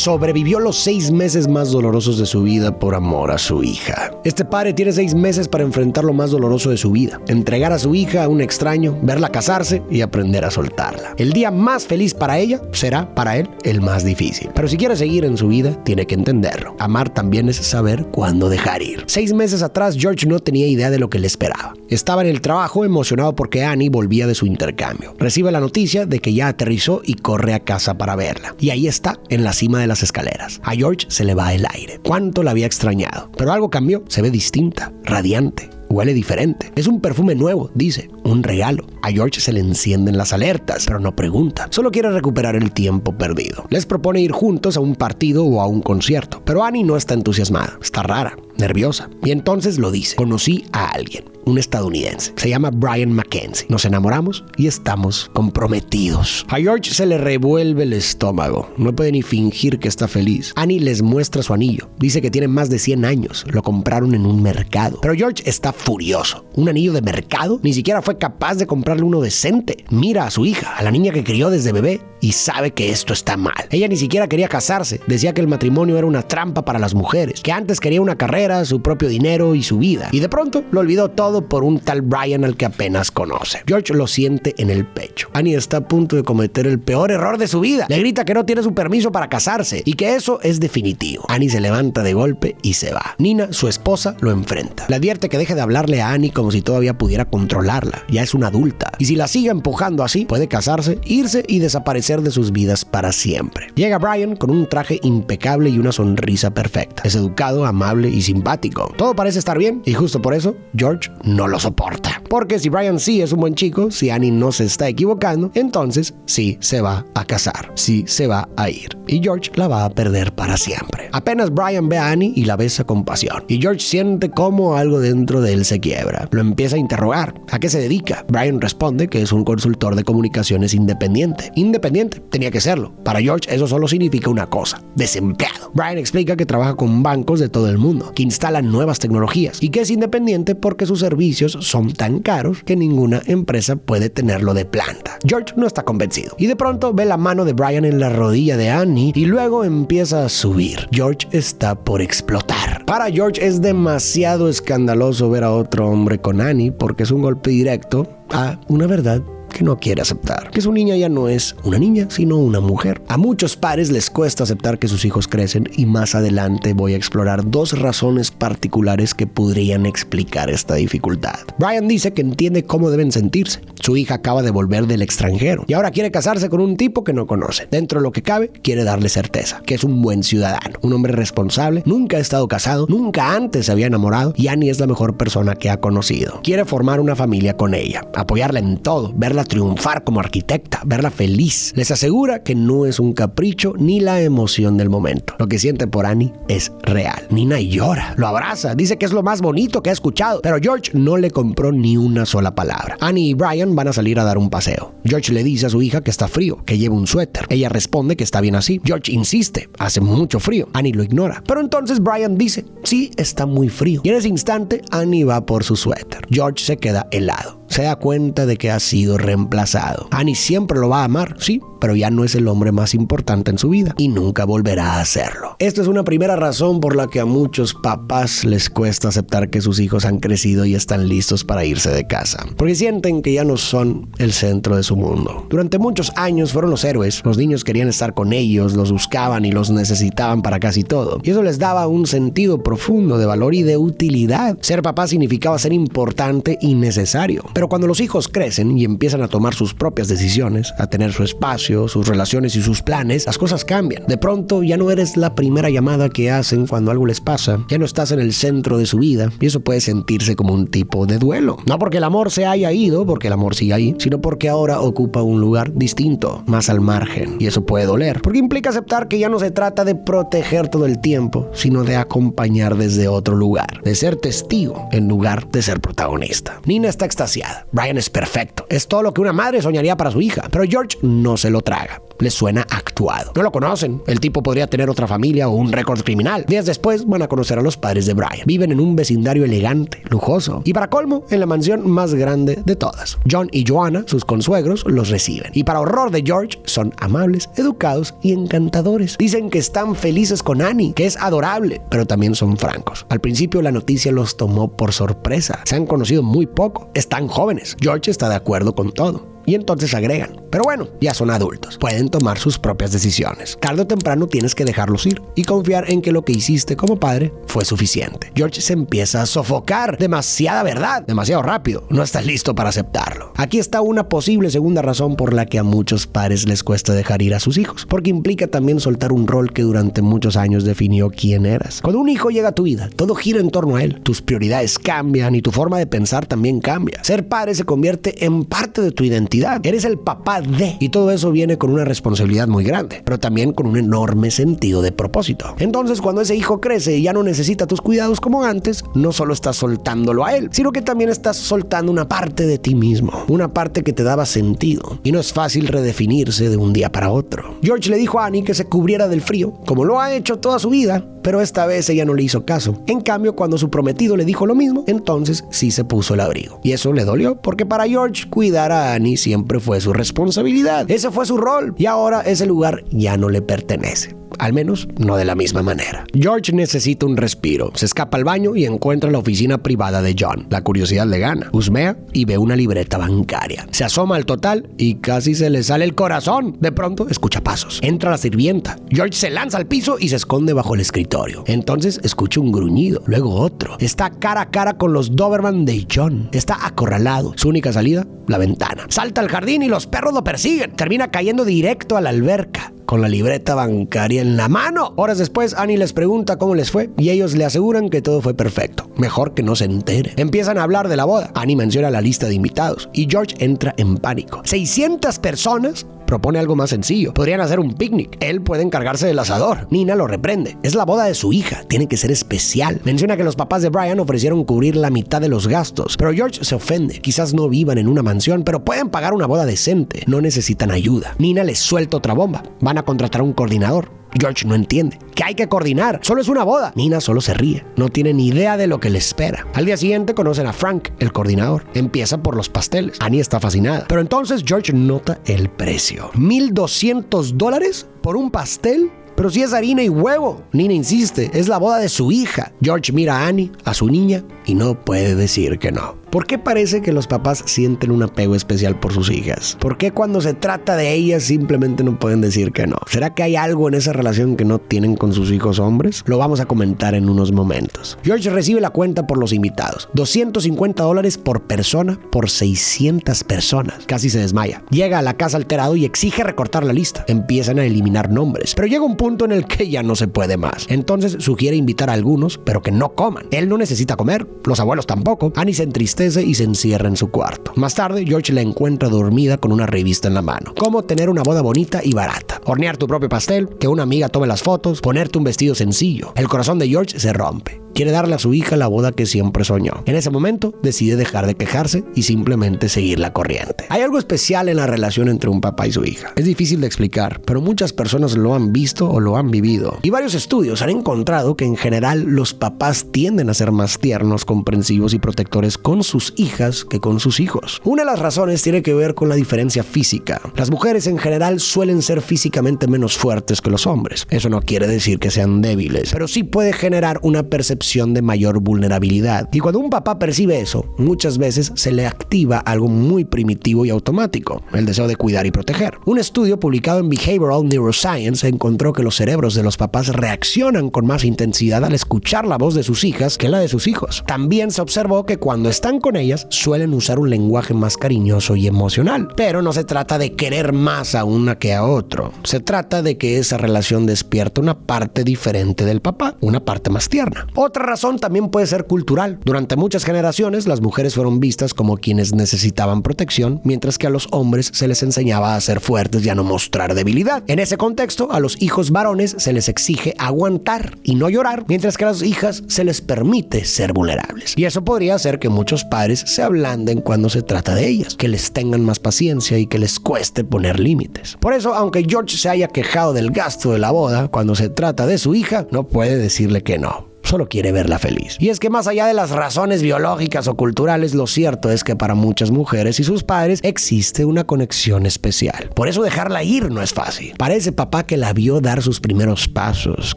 sobrevivió los 6 meses más dolorosos de su vida por amor a su hija. Este padre tiene 6 meses para enfrentar lo más doloroso de su vida: entregar a su hija a un extraño, verla casarse y aprender a soltarla. El día más feliz para ella será para él el más difícil. Pero si quiere seguir en su vida, tiene que entenderlo. Amar también es saber cuándo dejar ir. 6 meses atrás, George no tenía idea de lo que le esperaba. Estaba en el trabajo emocionado porque Annie volvía de su intercambio. Recibe la noticia de que ya aterrizó y corre a casa para verla. Y ahí está, en la cima de las escaleras. A George se le va el aire. Cuánto la había extrañado. Pero algo cambió. Se ve distinta, radiante. Huele diferente. Es un perfume nuevo, dice. Un regalo. A George se le encienden las alertas, pero no pregunta. Solo quiere recuperar el tiempo perdido. Les propone ir juntos a un partido o a un concierto. Pero Annie no está entusiasmada. Está rara, nerviosa. Y entonces lo dice. Conocí a alguien. Un estadounidense. Se llama Brian Mackenzie. Nos enamoramos y estamos comprometidos. A George se le revuelve el estómago. No puede ni fingir que está feliz. Annie les muestra su anillo. Dice que tiene más de 100 años. Lo compraron en un mercado. Pero George está furioso. ¿Un anillo de mercado? Ni siquiera fue capaz de comprarle uno decente. Mira a su hija, a la niña que crió desde bebé, y sabe que esto está mal. Ella ni siquiera quería casarse. Decía que el matrimonio era una trampa para las mujeres. Que antes quería una carrera, su propio dinero y su vida. Y de pronto lo olvidó todo por un tal Brian al que apenas conoce. George lo siente en el pecho. Annie está a punto de cometer el peor error de su vida. Le grita que no tiene su permiso para casarse y que eso es definitivo. Annie se levanta de golpe y se va. Nina, su esposa, lo enfrenta. Le advierte que deje de hablarle a Annie como si todavía pudiera controlarla. Ya es una adulta. Y si la sigue empujando así, puede casarse, irse y desaparecer de sus vidas para siempre. Llega Brian con un traje impecable y una sonrisa perfecta. Es educado, amable y simpático. Todo parece estar bien y justo por eso George no lo soporta. Porque si Brian sí es un buen chico, si Annie no se está equivocando, entonces sí se va a casar, sí se va a ir. Y George la va a perder para siempre. Apenas Brian ve a Annie y la besa con pasión. Y George siente como algo dentro de él se quiebra. Lo empieza a interrogar. ¿A qué se dedica? Brian responde que es un consultor de comunicaciones independiente. Independiente, tenía que serlo. Para George eso solo significa una cosa: desempleado. Brian explica que trabaja con bancos de todo el mundo, que instalan nuevas tecnologías y que es independiente porque sus servicios son tan caros que ninguna empresa puede tenerlo de planta. George no está convencido. Y de pronto ve la mano de Brian en la rodilla de Annie y luego empieza a subir. George está por explotar. Para George es demasiado escandaloso ver a otro hombre con Annie porque es un golpe directo a una verdad que no quiere aceptar, que su niña ya no es una niña, sino una mujer. A muchos padres les cuesta aceptar que sus hijos crecen y más adelante voy a explorar 2 razones particulares que podrían explicar esta dificultad. Brian dice que entiende cómo deben sentirse. Su hija acaba de volver del extranjero y ahora quiere casarse con un tipo que no conoce. Dentro de lo que cabe, quiere darle certeza, que es un buen ciudadano, un hombre responsable, nunca ha estado casado, nunca antes se había enamorado y Annie es la mejor persona que ha conocido. Quiere formar una familia con ella, apoyarla en todo, verla triunfar como arquitecta, verla feliz. Les asegura que no es un capricho ni la emoción del momento. Lo que siente por Annie es real. Nina llora, lo abraza, dice que es lo más bonito que ha escuchado, pero George no le compró ni una sola palabra. Annie y Brian van a salir a dar un paseo. George le dice a su hija que está frío, que lleve un suéter. Ella responde que está bien así. George insiste, hace mucho frío. Annie lo ignora. Pero entonces Brian dice, sí, está muy frío. Y en ese instante Annie va por su suéter. George se queda helado. Se da cuenta de que ha sido reemplazado. Annie siempre lo va a amar, sí, pero ya no es el hombre más importante en su vida y nunca volverá a hacerlo. Esta es una primera razón por la que a muchos papás les cuesta aceptar que sus hijos han crecido y están listos para irse de casa, porque sienten que ya no son el centro de su mundo. Durante muchos años fueron los héroes. Los niños querían estar con ellos, los buscaban y los necesitaban para casi todo. Y eso les daba un sentido profundo de valor y de utilidad. Ser papá significaba ser importante y necesario. Pero cuando los hijos crecen y empiezan a tomar sus propias decisiones, a tener su espacio, sus relaciones y sus planes, las cosas cambian. De pronto ya no eres la primera llamada que hacen cuando algo les pasa, ya no estás en el centro de su vida y eso puede sentirse como un tipo de duelo. No porque el amor se haya ido, porque el amor sigue ahí, sino porque ahora ocupa un lugar distinto, más al margen, y eso puede doler, porque implica aceptar que ya no se trata de proteger todo el tiempo, sino de acompañar desde otro lugar, de ser testigo en lugar de ser protagonista. Nina está extasiada. Brian es perfecto, es todo lo que una madre soñaría para su hija, pero George no se lo lo traga. Les suena actuado. No lo conocen. El tipo podría tener otra familia o un récord criminal. Días después van a conocer a los padres de Brian. Viven en un vecindario elegante, lujoso y para colmo, en la mansión más grande de todas. John y Joanna, sus consuegros, los reciben. Y para horror de George, son amables, educados y encantadores. Dicen que están felices con Annie, que es adorable, pero también son francos. Al principio la noticia los tomó por sorpresa. Se han conocido muy poco. Están jóvenes. George está de acuerdo con todo. Y entonces agregan, pero bueno, ya son adultos, pueden tomar sus propias decisiones. Tarde o temprano tienes que dejarlos ir y confiar en que lo que hiciste como padre fue suficiente. George se empieza a sofocar. Demasiada verdad, demasiado rápido. No estás listo para aceptarlo. Aquí está una posible segunda razón por la que a muchos padres les cuesta dejar ir a sus hijos, porque implica también soltar un rol que durante muchos años definió quién eras. Cuando un hijo llega a tu vida, todo gira en torno a él. Tus prioridades cambian y tu forma de pensar también cambia. Ser padre se convierte en parte de tu identidad. Eres el papá de, y todo eso viene con una responsabilidad muy grande, pero también con un enorme sentido de propósito. Entonces, cuando ese hijo crece y ya no necesita tus cuidados como antes, no solo estás soltándolo a él, sino que también estás soltando una parte de ti mismo, una parte que te daba sentido, y no es fácil redefinirse de un día para otro. George le dijo a Annie que se cubriera del frío, como lo ha hecho toda su vida, pero esta vez ella no le hizo caso. En cambio, cuando su prometido le dijo lo mismo, entonces sí se puso el abrigo. Y eso le dolió, porque para George cuidar a Annie siempre fue su responsabilidad. Ese fue su rol, y ahora ese lugar ya no le pertenece. Al menos no de la misma manera. George necesita un respiro. Se escapa al baño y encuentra la oficina privada de John. La curiosidad le gana. Husmea y ve una libreta bancaria. Se asoma al total y casi se le sale el corazón. De pronto escucha pasos. Entra la sirvienta. George se lanza al piso y se esconde bajo el escritorio. Entonces escucha un gruñido, luego otro. Está cara a cara con los Doberman de John. Está acorralado. Su única salida, la ventana. Salta al jardín y los perros lo persiguen. Termina cayendo directo a la alberca, con la libreta bancaria en la mano. Horas después, Annie les pregunta cómo les fue y ellos le aseguran que todo fue perfecto. Mejor que no se entere. Empiezan a hablar de la boda. Annie menciona la lista de invitados y George entra en pánico. 600 personas. Propone algo más sencillo. Podrían hacer un picnic. Él puede encargarse del asador. Nina lo reprende. Es la boda de su hija. Tiene que ser especial. Menciona que los papás de Brian ofrecieron cubrir la mitad de los gastos. Pero George se ofende. Quizás no vivan en una mansión, pero pueden pagar una boda decente. No necesitan ayuda. Nina les suelta otra bomba. Van a contratar a un coordinador. George no entiende que hay que coordinar. Solo es una boda. Nina solo se ríe. No tiene ni idea de lo que le espera. Al día siguiente conocen a Frank, el coordinador. Empieza por los pasteles. Annie está fascinada. Pero entonces George nota el precio. $1,200 por un pastel. Pero si es harina y huevo. Nina insiste, es la boda de su hija. George mira a Annie, a su niña, y no puede decir que no. ¿Por qué parece que los papás sienten un apego especial por sus hijas? ¿Por qué cuando se trata de ellas simplemente no pueden decir que no? ¿Será que hay algo en esa relación que no tienen con sus hijos hombres? Lo vamos a comentar en unos momentos. George recibe la cuenta por los invitados. $250 por persona por 600 personas. Casi se desmaya. Llega a la casa alterado y exige recortar la lista. Empiezan a eliminar nombres. Pero llega un punto en el que ya no se puede más. Entonces sugiere invitar a algunos, pero que no coman. Él no necesita comer. Los abuelos tampoco. Annie se entristece y se encierra en su cuarto. Más tarde, George la encuentra dormida con una revista en la mano. Cómo tener una boda bonita y barata. Hornear tu propio pastel, que una amiga tome las fotos, ponerte un vestido sencillo. El corazón de George se rompe. Quiere darle a su hija la boda que siempre soñó. En ese momento, decide dejar de quejarse y simplemente seguir la corriente. Hay algo especial en la relación entre un papá y su hija. Es difícil de explicar, pero muchas personas lo han visto o lo han vivido. Y varios estudios han encontrado que en general los papás tienden a ser más tiernos, comprensivos y protectores con sus hijas que con sus hijos. Una de las razones tiene que ver con la diferencia física. Las mujeres en general suelen ser físicamente menos fuertes que los hombres. Eso no quiere decir que sean débiles, pero sí puede generar una percepción de mayor vulnerabilidad. Y cuando un papá percibe eso, muchas veces se le activa algo muy primitivo y automático, el deseo de cuidar y proteger. Un estudio publicado en Behavioral Neuroscience encontró que los cerebros de los papás reaccionan con más intensidad al escuchar la voz de sus hijas que la de sus hijos. También se observó que cuando están con ellas suelen usar un lenguaje más cariñoso y emocional. Pero no se trata de querer más a una que a otro. Se trata de que esa relación despierta una parte diferente del papá, una parte más tierna. otra razón también puede ser cultural. Durante muchas generaciones, las mujeres fueron vistas como quienes necesitaban protección, mientras que a los hombres se les enseñaba a ser fuertes y a no mostrar debilidad. En ese contexto, a los hijos varones se les exige aguantar y no llorar, mientras que a las hijas se les permite ser vulnerables. Y eso podría hacer que muchos padres se ablanden cuando se trata de ellas, que les tengan más paciencia y que les cueste poner límites. Por eso, aunque George se haya quejado del gasto de la boda, cuando se trata de su hija, no puede decirle que no. Solo quiere verla feliz. Y es que más allá de las razones biológicas o culturales, lo cierto es que para muchas mujeres y sus padres existe una conexión especial. Por eso dejarla ir no es fácil. Para ese papá que la vio dar sus primeros pasos,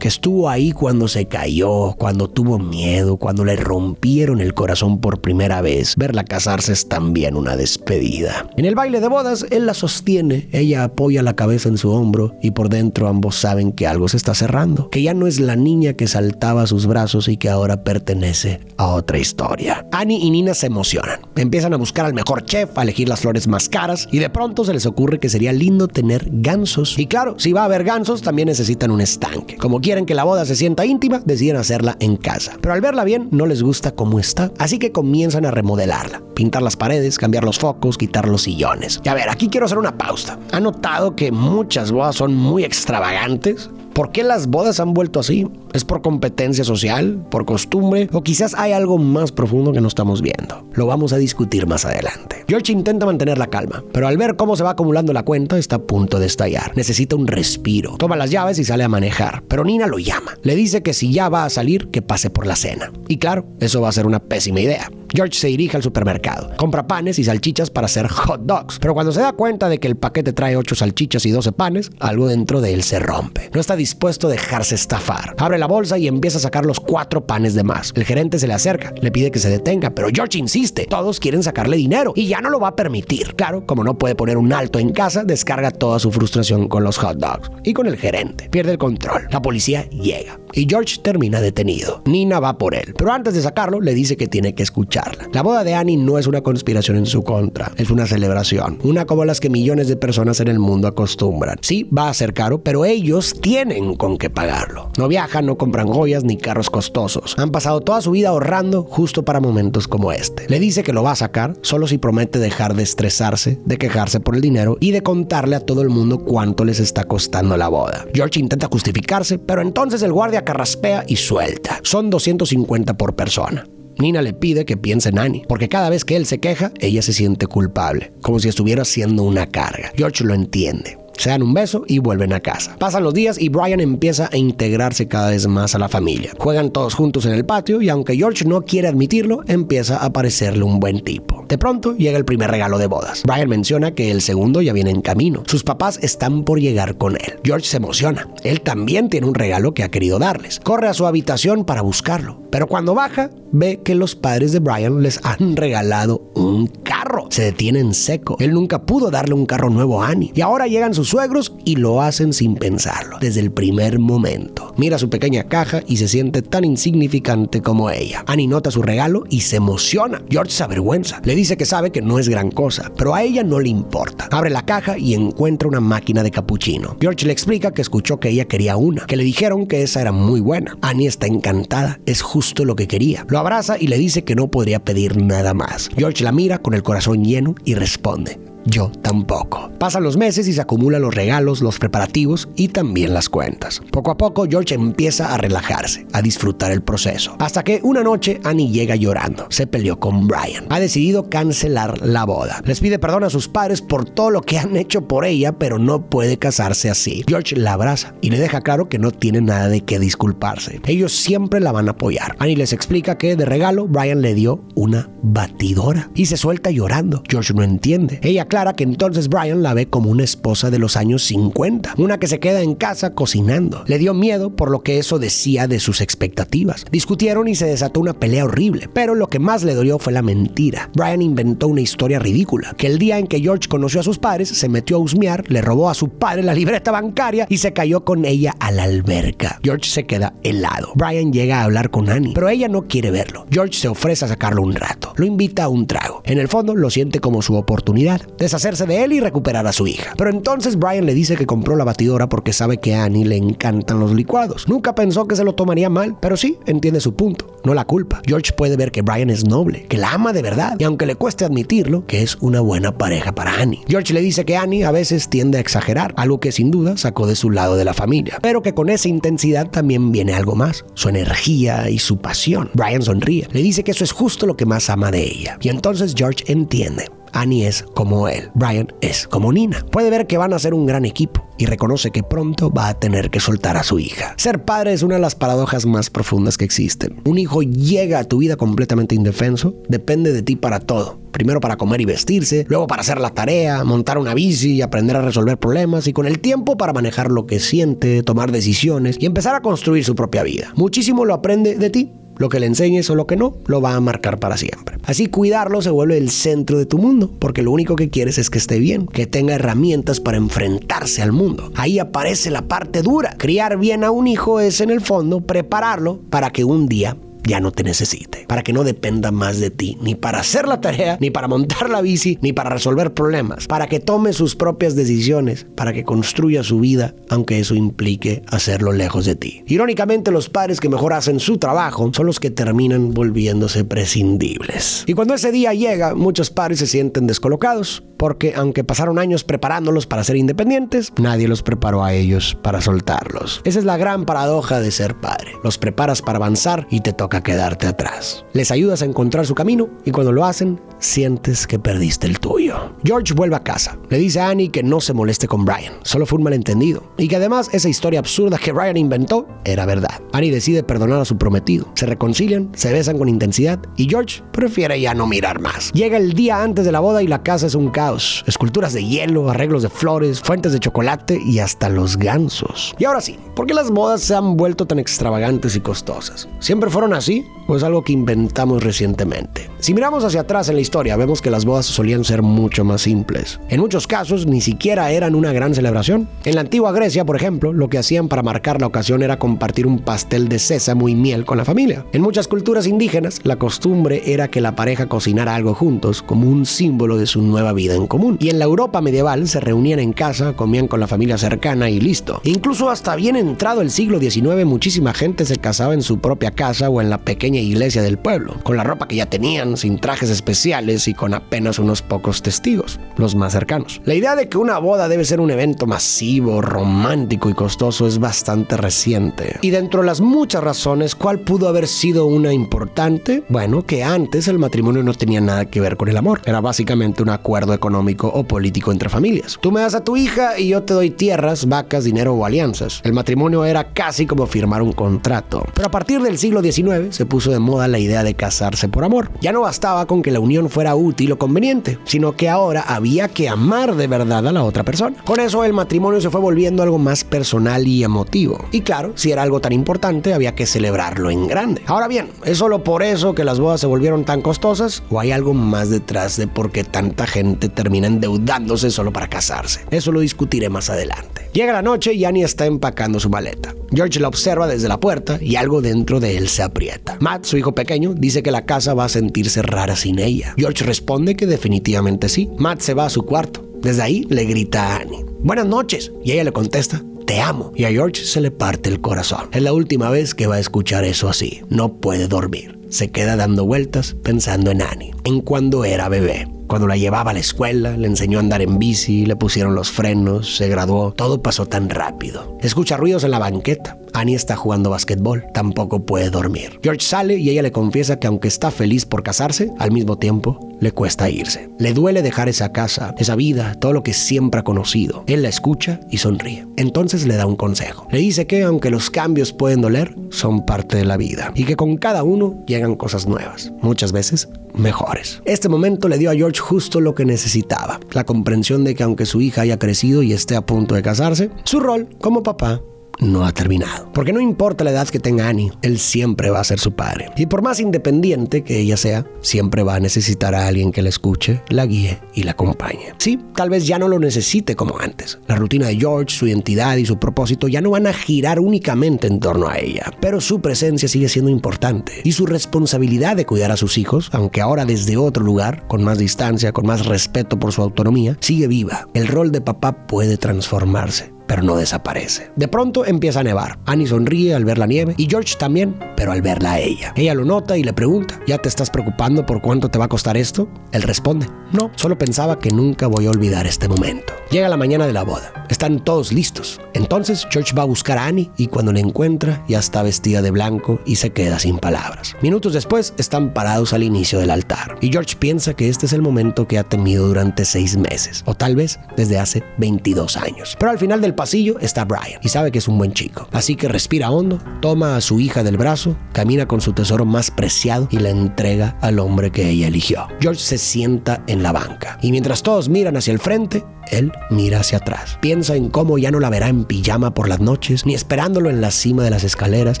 que estuvo ahí cuando se cayó, cuando tuvo miedo, cuando le rompieron el corazón por primera vez, verla casarse es también una despedida. En el baile de bodas, él la sostiene, ella apoya la cabeza en su hombro y por dentro ambos saben que algo se está cerrando, que ya no es la niña que saltaba a sus brazos y que ahora pertenece a otra historia. Annie y Nina se emocionan. Empiezan a buscar al mejor chef, a elegir las flores más caras y de pronto se les ocurre que sería lindo tener gansos. Y claro, si va a haber gansos, también necesitan un estanque. Como quieren que la boda se sienta íntima, deciden hacerla en casa. Pero al verla bien, no les gusta cómo está, así que comienzan a remodelarla. Pintar las paredes, cambiar los focos, quitar los sillones. Y a ver, aquí quiero hacer una pausa. ¿Han notado que muchas bodas son muy extravagantes? ¿Por qué las bodas han vuelto así? ¿Es por competencia social? ¿Por costumbre? ¿O quizás hay algo más profundo que no estamos viendo? Lo vamos a discutir más adelante. George intenta mantener la calma, pero al ver cómo se va acumulando la cuenta, está a punto de estallar. Necesita un respiro. Toma las llaves y sale a manejar, pero Nina lo llama. Le dice que si ya va a salir, que pase por la cena. Y claro, eso va a ser una pésima idea. George se dirige al supermercado, compra panes y salchichas para hacer hot dogs, pero cuando se da cuenta de que el paquete trae 8 salchichas y 12 panes, algo dentro de él se rompe. No está dispuesto a dejarse estafar. Abre la bolsa y empieza a sacar los 4 panes de más. El gerente se le acerca, le pide que se detenga, pero George insiste. Todos quieren sacarle dinero y ya no lo va a permitir. Claro, como no puede poner un alto en casa, descarga toda su frustración con los hot dogs y con el gerente. Pierde el control. La policía llega y George termina detenido. Nina va por él, pero antes de sacarlo le dice que tiene que escucharla. La boda de Annie no es una conspiración en su contra, es una celebración, una como las que millones de personas en el mundo acostumbran. Sí, va a ser caro, pero ellos tienen con qué pagarlo. No viajan, no compran joyas ni carros costosos. Han pasado toda su vida ahorrando justo para momentos como este. Le dice que lo va a sacar solo si promete dejar de estresarse, de quejarse por el dinero y de contarle a todo el mundo cuánto les está costando la boda. George intenta justificarse, pero entonces el guardia carraspea y suelta. Son $250 por persona. Nina le pide que piense en Annie, porque cada vez que él se queja, ella se siente culpable, como si estuviera siendo una carga. George lo entiende. Se dan un beso y vuelven a casa. Pasan los días y Brian empieza a integrarse cada vez más a la familia. Juegan todos juntos en el patio y aunque George no quiere admitirlo, empieza a parecerle un buen tipo. De pronto llega el primer regalo de bodas. Brian menciona que el segundo ya viene en camino. Sus papás están por llegar con él. George se emociona. Él también tiene un regalo que ha querido darles. Corre a su habitación para buscarlo. Pero cuando baja, ve que los padres de Brian les han regalado un carro. Se detiene en seco. Él nunca pudo darle un carro nuevo a Annie. Y ahora llegan sus suegros y lo hacen sin pensarlo, desde el primer momento. Mira su pequeña caja y se siente tan insignificante como ella. Annie nota su regalo y se emociona. George se avergüenza. Le dice que sabe que no es gran cosa, pero a ella no le importa. Abre la caja y encuentra una máquina de capuchino. George le explica que escuchó que ella quería una, que le dijeron que esa era muy buena. Annie está encantada, es justo lo que quería. Lo abraza y le dice que no podría pedir nada más. George la mira con el corazón lleno y responde: yo tampoco. Pasan los meses y se acumulan los regalos, los preparativos y también las cuentas. Poco a poco George empieza a relajarse, a disfrutar el proceso. Hasta que una noche Annie llega llorando. Se peleó con Brian. Ha decidido cancelar la boda. Les pide perdón a sus padres por todo lo que han hecho por ella, pero no puede casarse así. George la abraza y le deja claro que no tiene nada de qué disculparse. Ellos siempre la van a apoyar. Annie les explica que de regalo Brian le dio una batidora y se suelta llorando. George no entiende. Ella aclara que entonces Brian la ve como una esposa de los años 50, una que se queda en casa cocinando. Le dio miedo por lo que eso decía de sus expectativas. Discutieron y se desató una pelea horrible, pero lo que más le dolió fue la mentira. Brian inventó una historia ridícula, que el día en que George conoció a sus padres, se metió a husmear, le robó a su padre la libreta bancaria y se cayó con ella a la alberca. George se queda helado. Brian llega a hablar con Annie, pero ella no quiere verlo. George se ofrece a sacarlo un rato. Lo invita a un trago. En el fondo lo siente como su oportunidad de deshacerse de él y recuperar a su hija. Pero entonces Brian le dice que compró la batidora porque sabe que a Annie le encantan los licuados. Nunca pensó que se lo tomaría mal, pero sí entiende su punto, no la culpa. George puede ver que Brian es noble, que la ama de verdad, y aunque le cueste admitirlo, que es una buena pareja para Annie. George le dice que Annie a veces tiende a exagerar, algo que sin duda sacó de su lado de la familia, pero que con esa intensidad también viene algo más, su energía y su pasión. Brian sonríe, le dice que eso es justo lo que más ama de ella, y entonces George entiende. Annie es como él, Brian es como Nina. Puede ver que van a ser un gran equipo y reconoce que pronto va a tener que soltar a su hija. Ser padre es una de las paradojas más profundas que existen. Un hijo llega a tu vida completamente indefenso, depende de ti para todo. Primero para comer y vestirse, luego para hacer la tarea, montar una bici y aprender a resolver problemas, y con el tiempo para manejar lo que siente, tomar decisiones y empezar a construir su propia vida. Muchísimo lo aprende de ti. Lo que le enseñes o lo que no, lo va a marcar para siempre. Así cuidarlo se vuelve el centro de tu mundo, porque lo único que quieres es que esté bien, que tenga herramientas para enfrentarse al mundo. Ahí aparece la parte dura. Criar bien a un hijo es, en el fondo, prepararlo para que un día ya no te necesite, para que no dependa más de ti, ni para hacer la tarea, ni para montar la bici, ni para resolver problemas, para que tome sus propias decisiones, para que construya su vida, aunque eso implique hacerlo lejos de ti. Irónicamente, los padres que mejor hacen su trabajo son los que terminan volviéndose prescindibles. Y cuando ese día llega, muchos padres se sienten descolocados, porque aunque pasaron años preparándolos para ser independientes, nadie los preparó a ellos para soltarlos. Esa es la gran paradoja de ser padre. Los preparas para avanzar y te toca quedarte atrás. Les ayudas a encontrar su camino y cuando lo hacen, sientes que perdiste el tuyo. George vuelve a casa. Le dice a Annie que no se moleste con Brian. Solo fue un malentendido. Y que además esa historia absurda que Brian inventó era verdad. Annie decide perdonar a su prometido. Se reconcilian, se besan con intensidad y George prefiere ya no mirar más. Llega el día antes de la boda y la casa es un caos. Esculturas de hielo, arreglos de flores, fuentes de chocolate y hasta los gansos. Y ahora sí, ¿por qué las bodas se han vuelto tan extravagantes y costosas? ¿Siempre fueron así o es algo que inventamos recientemente? Si miramos hacia atrás en la historia, vemos que las bodas solían ser mucho más simples. En muchos casos, ni siquiera eran una gran celebración. En la antigua Grecia, por ejemplo, lo que hacían para marcar la ocasión era compartir un pastel de sésamo y miel con la familia. En muchas culturas indígenas, la costumbre era que la pareja cocinara algo juntos como un símbolo de su nueva vida en común. Y en la Europa medieval se reunían en casa, comían con la familia cercana y listo. Incluso hasta bien entrado el siglo XIX, muchísima gente se casaba en su propia casa o en la pequeña iglesia del pueblo, con la ropa que ya tenían, sin trajes especiales y con apenas unos pocos testigos, los más cercanos. La idea de que una boda debe ser un evento masivo, romántico y costoso es bastante reciente. Y dentro de las muchas razones, ¿cuál pudo haber sido una importante? Bueno, que antes el matrimonio no tenía nada que ver con el amor. Era básicamente un acuerdo económico o político entre familias. Tú me das a tu hija y yo te doy tierras, vacas, dinero o alianzas. El matrimonio era casi como firmar un contrato. Pero a partir del siglo XIX se puso de moda la idea de casarse por amor. Ya no bastaba con que la unión fuera útil o conveniente, sino que ahora había que amar de verdad a la otra persona. Con eso el matrimonio se fue volviendo algo más personal y emotivo. Y claro, si era algo tan importante, había que celebrarlo en grande. Ahora bien, ¿es solo por eso que las bodas se volvieron tan costosas? ¿O hay algo más detrás de por qué tanta gente termina endeudándose solo para casarse? Eso lo discutiré más adelante. Llega la noche y Annie está empacando su maleta. George la observa desde la puerta y algo dentro de él se aprieta. Matt, su hijo pequeño, dice que la casa va a sentirse rara sin ella. George responde que definitivamente sí. Matt se va a su cuarto. Desde ahí le grita a Annie: "Buenas noches", y ella le contesta: "Te amo". Y a George se le parte el corazón. Es la última vez que va a escuchar eso así. No puede dormir. Se queda dando vueltas pensando en Annie, en cuando era bebé. Cuando la llevaba a la escuela, le enseñó a andar en bici, le pusieron los frenos, se graduó. Todo pasó tan rápido. Escucha ruidos en la banqueta. Annie está jugando basquetbol. Tampoco puede dormir. George sale y ella le confiesa que aunque está feliz por casarse, al mismo tiempo le cuesta irse. Le duele dejar esa casa, esa vida, todo lo que siempre ha conocido. Él la escucha y sonríe. Entonces le da un consejo. Le dice que aunque los cambios pueden doler, son parte de la vida. Y que con cada uno llegan cosas nuevas. Muchas veces mejores. Este momento le dio a George justo lo que necesitaba. La comprensión de que aunque su hija haya crecido y esté a punto de casarse, su rol como papá no ha terminado. Porque no importa la edad que tenga Annie, él siempre va a ser su padre. Y por más independiente que ella sea, siempre va a necesitar a alguien que la escuche, la guíe y la acompañe. Sí, tal vez ya no lo necesite como antes. La rutina de George, su identidad y su propósito ya no van a girar únicamente en torno a ella. Pero su presencia sigue siendo importante. Y su responsabilidad de cuidar a sus hijos, aunque ahora desde otro lugar, con más distancia, con más respeto por su autonomía, sigue viva. El rol de papá puede transformarse, pero no desaparece. De pronto empieza a nevar. Annie sonríe al ver la nieve y George también, pero al verla a ella. Ella lo nota y le pregunta: ¿ya te estás preocupando por cuánto te va a costar esto? Él responde: no, solo pensaba que nunca voy a olvidar este momento. Llega la mañana de la boda. Están todos listos. Entonces George va a buscar a Annie y cuando la encuentra ya está vestida de blanco y se queda sin palabras. Minutos después están parados al inicio del altar y George piensa que este es el momento que ha temido durante 6 meses o tal vez desde hace 22 años. Pero al final del pasillo está Brian y sabe que es un buen chico. Así que respira hondo, toma a su hija del brazo, camina con su tesoro más preciado y la entrega al hombre que ella eligió. George se sienta en la banca y mientras todos miran hacia el frente, él mira hacia atrás. Piensa en cómo ya no la verá en pijama por las noches, ni esperándolo en la cima de las escaleras,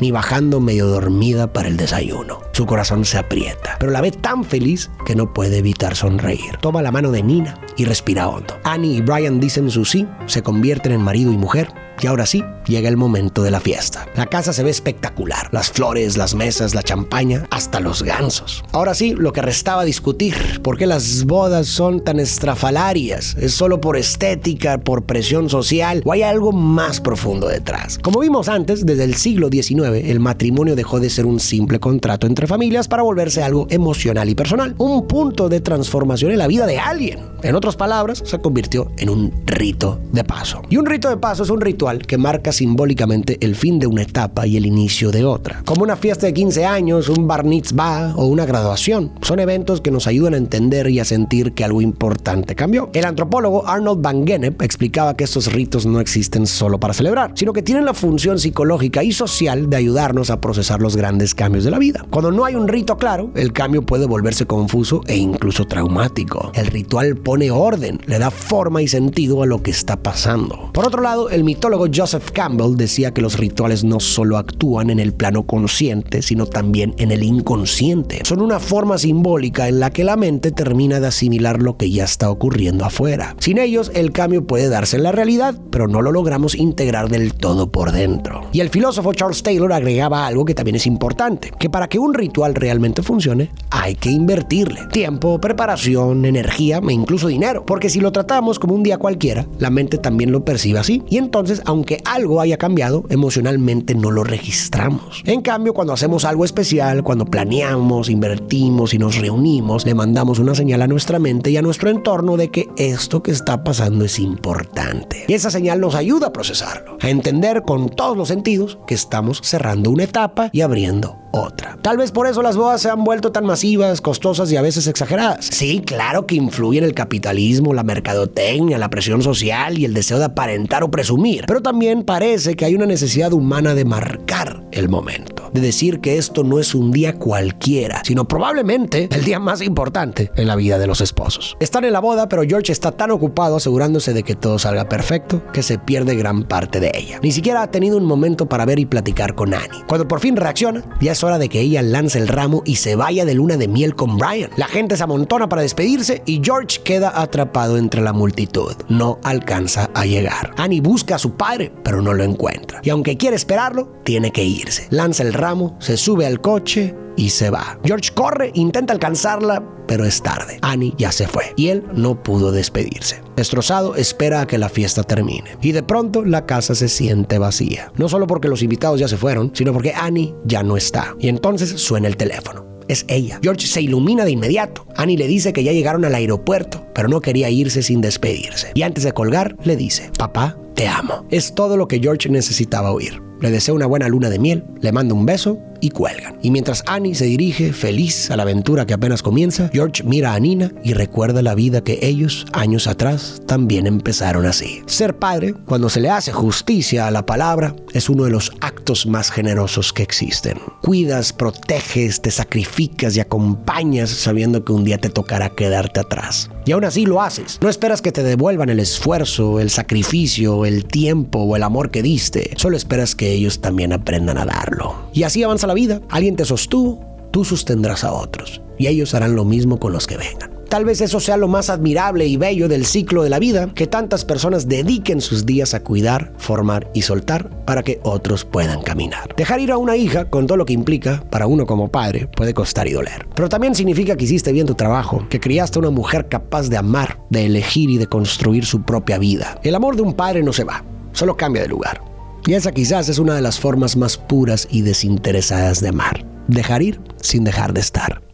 ni bajando medio dormida para el desayuno. Su corazón se aprieta, pero la ve tan feliz que no puede evitar sonreír. Toma la mano de Nina y respira hondo. Annie y Brian dicen su sí, se convierten en marido y mujer. Y ahora sí, llega el momento de la fiesta. La casa se ve espectacular. Las flores, las mesas, la champaña, hasta los gansos. Ahora sí, lo que restaba discutir. ¿Por qué las bodas son tan estrafalarias? ¿Es solo por estética, por presión social o hay algo más profundo detrás? Como vimos antes, desde el siglo XIX, el matrimonio dejó de ser un simple contrato entre familias para volverse algo emocional y personal. Un punto de transformación en la vida de alguien. En otras palabras, se convirtió en un rito de paso. Y un rito de paso es un ritual que marca simbólicamente el fin de una etapa y el inicio de otra. Como una fiesta de 15 años, un bar mitzvah o una graduación. Son eventos que nos ayudan a entender y a sentir que algo importante cambió. El antropólogo Arnold van Gennep explicaba que estos ritos no existen solo para celebrar, sino que tienen la función psicológica y social de ayudarnos a procesar los grandes cambios de la vida. Cuando no hay un rito claro, el cambio puede volverse confuso e incluso traumático. El ritual pone orden, le da forma y sentido a lo que está pasando. Por otro lado, el mitólogo Joseph Campbell decía que los rituales no solo actúan en el plano consciente, sino también en el inconsciente. Son una forma simbólica en la que la mente termina de asimilar lo que ya está ocurriendo afuera. Sin ellos, el cambio puede darse en la realidad, pero no lo logramos integrar del todo por dentro. Y el filósofo Charles Taylor agregaba algo que también es importante, que para que un ritual realmente funcione, hay que invertirle tiempo, preparación, energía e incluso dinero, porque si lo tratamos como un día cualquiera, la mente también lo percibe así, y entonces, aunque algo haya cambiado, emocionalmente no lo registramos. En cambio, cuando hacemos algo especial, cuando planeamos, invertimos y nos reunimos, le mandamos una señal a nuestra mente y a nuestro entorno de que esto que está pasando es importante. Y esa señal nos ayuda a procesarlo, a entender con todos los sentidos que estamos cerrando una etapa y abriendo otra. Tal vez por eso las bodas se han vuelto tan masivas, costosas y a veces exageradas. Sí, claro que influyen el capitalismo, la mercadotecnia, la presión social y el deseo de aparentar o presumir, pero también parece que hay una necesidad humana de marcar el momento, de decir que esto no es un día cualquiera, sino probablemente el día más importante en la vida de los esposos. Están en la boda, pero George está tan ocupado asegurándose de que todo salga perfecto que se pierde gran parte de ella. Ni siquiera ha tenido un momento para ver y platicar con Annie. Cuando por fin reacciona, ya es hora de que ella lance el ramo y se vaya de luna de miel con Brian. La gente se amontona para despedirse y George queda atrapado entre la multitud. No alcanza a llegar. Annie busca a su padre, pero no lo encuentra. Y aunque quiere esperarlo, tiene que irse. Lanza el ramo, se sube al coche y se va. George corre, intenta alcanzarla, pero es tarde. Annie ya se fue y él no pudo despedirse. Destrozado, espera a que la fiesta termine. Y de pronto la casa se siente vacía. No solo porque los invitados ya se fueron, sino porque Annie ya no está. Y entonces suena el teléfono. Es ella. George se ilumina de inmediato. Annie le dice que ya llegaron al aeropuerto, pero no quería irse sin despedirse. Y antes de colgar, le dice: papá, te amo. Es todo lo que George necesitaba oír. Le desea una buena luna de miel, le manda un beso y cuelgan. Y mientras Annie se dirige feliz a la aventura que apenas comienza, George mira a Nina y recuerda la vida que ellos, años atrás, también empezaron así. Ser padre, cuando se le hace justicia a la palabra, es uno de los actos más generosos que existen. Cuidas, proteges, te sacrificas y acompañas sabiendo que un día te tocará quedarte atrás. Y aún así lo haces. No esperas que te devuelvan el esfuerzo, el sacrificio, el tiempo o el amor que diste. Solo esperas que ellos también aprendan a darlo. Y así avanza la vida. Alguien te sostuvo, tú sostendrás a otros. Y ellos harán lo mismo con los que vengan. Tal vez eso sea lo más admirable y bello del ciclo de la vida, que tantas personas dediquen sus días a cuidar, formar y soltar para que otros puedan caminar. Dejar ir a una hija, con todo lo que implica, para uno como padre, puede costar y doler. Pero también significa que hiciste bien tu trabajo, que criaste a una mujer capaz de amar, de elegir y de construir su propia vida. El amor de un padre no se va, solo cambia de lugar. Y esa quizás es una de las formas más puras y desinteresadas de amar. Dejar ir sin dejar de estar.